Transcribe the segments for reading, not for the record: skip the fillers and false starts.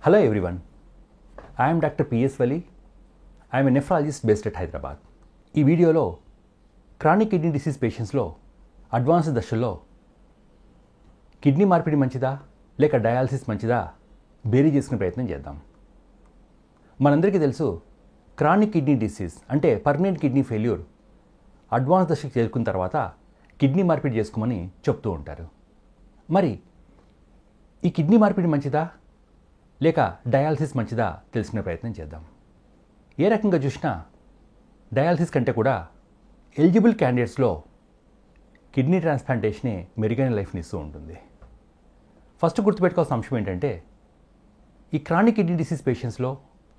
Hello everyone, I am Dr. P.S. Vali. I am a nephrologist based at Hyderabad. ఈ వీడియోలో chronic kidney disease పేషెంట్స్లో advance దశల్లో kidney మార్పిడి మంచిదా లేక dialysis మంచిదా బేరీ చేసుకునే ప్రయత్నం చేద్దాం. మనందరికీ తెలుసు, క్రానిక్ కిడ్నీ డిసీజ్ అంటే పర్మనెంట్ కిడ్నీ ఫెయిల్యూర్ అడ్వాన్స్ దశకు చేరుకున్న తర్వాత కిడ్నీ మార్పిడి చేసుకోమని చెప్తూ ఉంటారు. మరి ఈ కిడ్నీ మార్పిడి మంచిదా లేక డయాలసిస్ మంచిదా తెలుసుకునే ప్రయత్నం చేద్దాం. ఏ రకంగా చూసినా డయాలసిస్ కంటే కూడా ఎలిజిబుల్ క్యాండిడేట్స్లో కిడ్నీ ట్రాన్స్ప్లాంటేషనే మెరుగైన లైఫ్ని ఇస్తూ ఉంటుంది. ఫస్ట్ గుర్తుపెట్టుకోవాల్సిన అంశం ఏంటంటే, ఈ క్రానిక్ కిడ్నీ డిసీజ్ పేషెంట్స్లో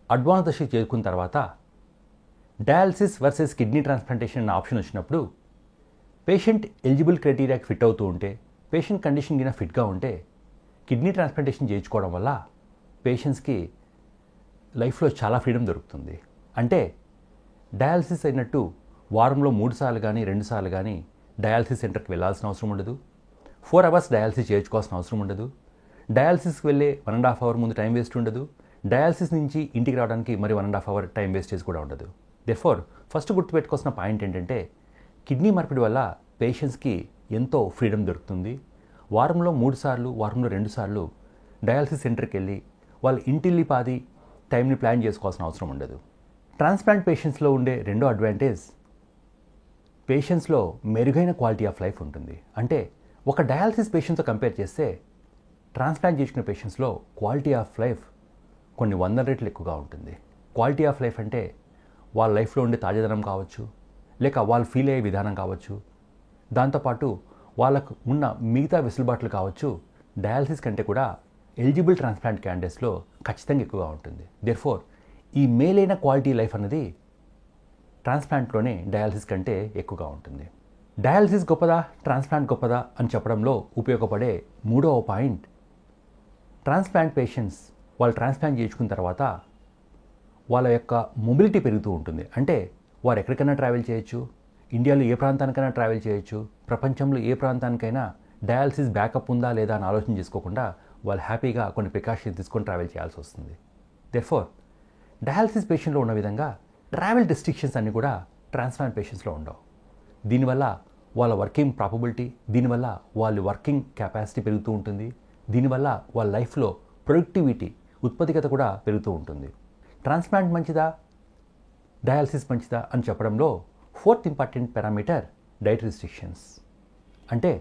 అడ్వాన్స్ దశకు చేరుకున్న తర్వాత డయాలసిస్ వర్సెస్ కిడ్నీ ట్రాన్స్ప్లాంటేషన్ అనే ఆప్షన్ వచ్చినప్పుడు పేషెంట్ ఎలిజిబుల్ క్రైటీరియాకి ఫిట్ అవుతూ ఉంటే, పేషెంట్ కండిషన్ కింద ఫిట్గా ఉంటే కిడ్నీ ట్రాన్స్ప్లాంటేషన్ చేయించుకోవడం వల్ల పేషెంట్స్కి లైఫ్లో చాలా ఫ్రీడమ్ దొరుకుతుంది. అంటే డయాలసిస్ అయినట్టు వారంలో 3 సార్లు కానీ 2 సార్లు కానీ డయాలసిస్ సెంటర్కి వెళ్ళాల్సిన అవసరం ఉండదు. 4 అవర్స్ డయాలసిస్ చేయించుకోవాల్సిన అవసరం ఉండదు. డయాలసిస్కి వెళ్ళే 1.5 అవర్ ముందు టైం వేస్ట్ ఉండదు. డయాలసిస్ నుంచి ఇంటికి రావడానికి మరి 1.5 అవర్ టైం వేస్టేజ్ కూడా ఉండదు. దెర్ఫోర్ ఫస్ట్ గుర్తుపెట్టుకోవాల్సిన పాయింట్ ఏంటంటే, కిడ్నీ మార్పిడి వల్ల పేషెంట్స్కి ఎంతో ఫ్రీడమ్ దొరుకుతుంది. వారంలో 3 సార్లు, వారంలో 2 సార్లు డయాలసిస్ సెంటర్కి వెళ్ళి వాళ్ళ ఇంటిల్లిపాది టైంని ప్లాన్ చేసుకోవాల్సిన అవసరం ఉండదు. ట్రాన్స్ప్లాంట్ పేషెంట్స్లో ఉండే రెండో అడ్వాంటేజ్, పేషెంట్స్లో మెరుగైన క్వాలిటీ ఆఫ్ లైఫ్ ఉంటుంది. అంటే ఒక డయాలసిస్ పేషెంట్తో కంపేర్ చేస్తే ట్రాన్స్ప్లాంట్ చేసుకునే పేషెంట్స్లో క్వాలిటీ ఆఫ్ లైఫ్ కొన్ని 100 రెట్లు ఎక్కువగా ఉంటుంది. క్వాలిటీ ఆఫ్ లైఫ్ అంటే వాళ్ళ లైఫ్లో ఉండే తాజాదనం కావచ్చు, లేక వాళ్ళు ఫీల్ అయ్యే విధానం కావచ్చు, దాంతోపాటు వాళ్ళకు ఉన్న మిగతా వెసులుబాట్లు కావచ్చు, డయాలసిస్ కంటే కూడా ఎలిజిబుల్ ట్రాన్స్ప్లాంట్ క్యాండిడేట్స్లో ఖచ్చితంగా ఎక్కువగా ఉంటుంది. దెర్ఫోర్ ఈ మేలైన క్వాలిటీ లైఫ్ అనేది ట్రాన్స్ప్లాంట్లోనే డయాలసిస్ కంటే ఎక్కువగా ఉంటుంది. డయాలసిస్ గొప్పదా, ట్రాన్స్ప్లాంట్ గొప్పదా అని చెప్పడంలో ఉపయోగపడే మూడవ పాయింట్, ట్రాన్స్ప్లాంట్ పేషెంట్స్ వాళ్ళు ట్రాన్స్ప్లాంట్ చేయించుకున్న తర్వాత వాళ్ళ యొక్క మొబిలిటీ పెరుగుతూ ఉంటుంది. అంటే వారు ఎక్కడికైనా ట్రావెల్ చేయొచ్చు, ఇండియాలో ఏ ప్రాంతానికైనా ట్రావెల్ చేయొచ్చు, ప్రపంచంలో ఏ ప్రాంతానికైనా డయాలసిస్ బ్యాకప్ ఉందా లేదా అని ఆలోచన చేసుకోకుండా వాళ్ళు హ్యాపీగా కొన్ని ప్రికాషన్స్ తీసుకొని ట్రావెల్ చేయాల్సి వస్తుంది. దెర్ఫోర్ డయాలసిస్ పేషెంట్లో ఉన్న విధంగా ట్రావెల్ రెస్ట్రిక్షన్స్ అన్నీ కూడా ట్రాన్స్ప్లాంట్ పేషెంట్స్లో ఉండవు. దీనివల్ల వాళ్ళ వర్కింగ్ ప్రాపబిలిటీ, దీనివల్ల వాళ్ళ వర్కింగ్ కెపాసిటీ పెరుగుతూ ఉంటుంది. దీనివల్ల వాళ్ళ లైఫ్లో ప్రొడక్టివిటీ, ఉత్పాదకత కూడా పెరుగుతూ ఉంటుంది. ట్రాన్స్ప్లాంట్ మంచిదా, డయాలసిస్ మంచిదా అని చెప్పడంలో fourth important parameter diet restrictions. అంటే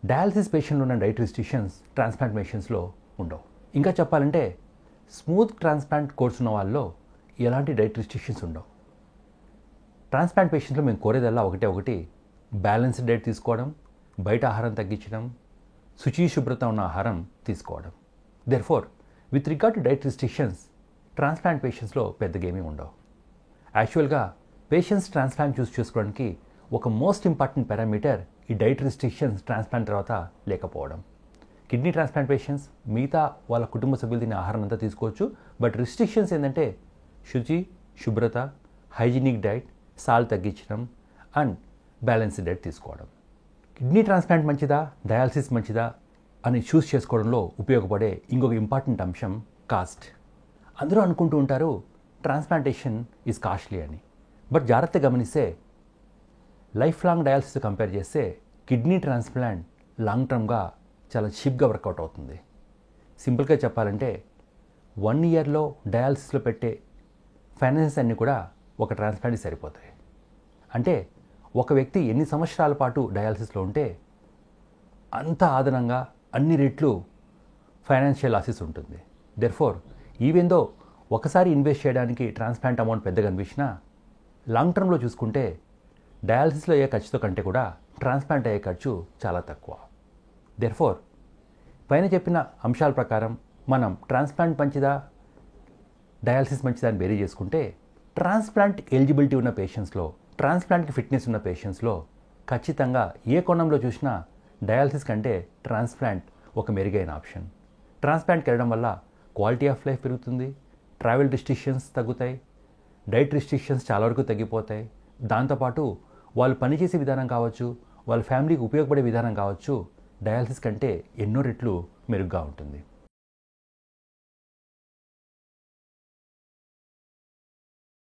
డయాలసిస్ పేషెంట్లో ఉన్న డైట్ రిస్ట్రిక్షన్స్ ట్రాన్స్ప్లాంట్ పేషెంట్స్లో ఉండవు. ఇంకా చెప్పాలంటే స్మూత్ ట్రాన్స్ప్లాంట్ కోర్స్ ఉన్న వాళ్ళలో ఎలాంటి డైట్ రిస్ట్రిక్షన్స్ ఉండవు. ట్రాన్స్ప్లాంట్ పేషెంట్స్లో మేము కోరేదల్లా ఒకటి బ్యాలెన్స్డ్ డైట్ తీసుకోవడం, బయట ఆహారం తగ్గించడం, శుచి శుభ్రత ఉన్న ఆహారం తీసుకోవడం. Therefore with regard to diet restrictions transplant పేషెంట్స్లో పెద్దగా ఏమీ ఉండవు. యాక్చువల్గా పేషెంట్స్ ట్రాన్స్ప్లాంట్ చూస్ చేసుకోవడానికి ఒక మోస్ట్ ఇంపార్టెంట్ పారామీటర్ ఈ డైట్ రిస్ట్రిక్షన్స్ ట్రాన్స్ప్లాంట్ తర్వాత లేకపోవడం. కిడ్నీ ట్రాన్స్ప్లాంట్ పేషెంట్స్ మిగతా వాళ్ళ కుటుంబ సభ్యులు తినే ఆహారం అంతా తీసుకోవచ్చు. బట్ రిస్ట్రిక్షన్స్ ఏంటంటే శుచి శుభ్రత, హైజీనిక్ డైట్, సాల్ట్ తగ్గించడం అండ్ బ్యాలెన్స్డ్ డైట్ తీసుకోవడం. కిడ్నీ ట్రాన్స్ప్లాంట్ మంచిదా, డయాలసిస్ మంచిదా అని చూస్ చేసుకోవడంలో ఉపయోగపడే ఇంకొక ఇంపార్టెంట్ అంశం కాస్ట్. అందరూ అనుకుంటూ ఉంటారు ట్రాన్స్ప్లాంటేషన్ ఈజ్ కాస్ట్లీ అని. బట్ జాగ్రత్తగా గమనిస్తే లైఫ్ లాంగ్ డయాలసిస్ కంపేర్ చేస్తే కిడ్నీ ట్రాన్స్ప్లాంట్ లాంగ్ టర్మ్గా చాలా చీప్గా వర్కౌట్ అవుతుంది. సింపుల్గా చెప్పాలంటే 1 ఇయర్లో డయాలసిస్లో పెట్టే ఫైనాన్సెస్ అన్నీ కూడా ఒక ట్రాన్స్ప్లాంట్కి సరిపోతాయి. అంటే ఒక వ్యక్తి ఎన్ని సంవత్సరాల పాటు డయాలసిస్లో ఉంటే అంత అదనంగా అన్ని రెట్లు ఫైనాన్షియల్ లాసెస్ ఉంటుంది. దెర్ఫోర్ ఈవెన్ దో ఒకసారి ఇన్వెస్ట్ చేయడానికి ట్రాన్స్ప్లాంట్ అమౌంట్ పెద్దగా అనిపించినా లాంగ్ టర్మ్లో చూసుకుంటే డయాలసిస్లో అయ్యే ఖర్చుతో కంటే కూడా ట్రాన్స్ప్లాంట్ అయ్యే ఖర్చు చాలా తక్కువ. దెర్ఫోర్ పైన చెప్పిన అంశాల ప్రకారం మనం ట్రాన్స్ప్లాంట్ మంచిదా, డయాలసిస్ మంచిదా అని బేరీ చేసుకుంటే ట్రాన్స్ప్లాంట్ ఎలిజిబిలిటీ ఉన్న పేషెంట్స్లో, ట్రాన్స్ప్లాంట్కి ఫిట్నెస్ ఉన్న పేషెంట్స్లో ఖచ్చితంగా ఏ కోణంలో చూసినా డయాలసిస్ కంటే ట్రాన్స్ప్లాంట్ ఒక మెరుగైన ఆప్షన్. ట్రాన్స్ప్లాంట్కి వెళ్ళడం వల్ల క్వాలిటీ ఆఫ్ లైఫ్ పెరుగుతుంది, ట్రావెల్ రిస్ట్రిక్షన్స్ తగ్గుతాయి, డైట్ రిస్ట్రిక్షన్స్ చాలా వరకు తగ్గిపోతాయి. దాంతోపాటు వాళ్ళు పనిచేసే విధానం కావచ్చు, వాళ్ళ ఫ్యామిలీకి ఉపయోగపడే విధానం కావచ్చు, డయాలసిస్ కంటే ఎన్నో రెట్లు మెరుగ్గా ఉంటుంది.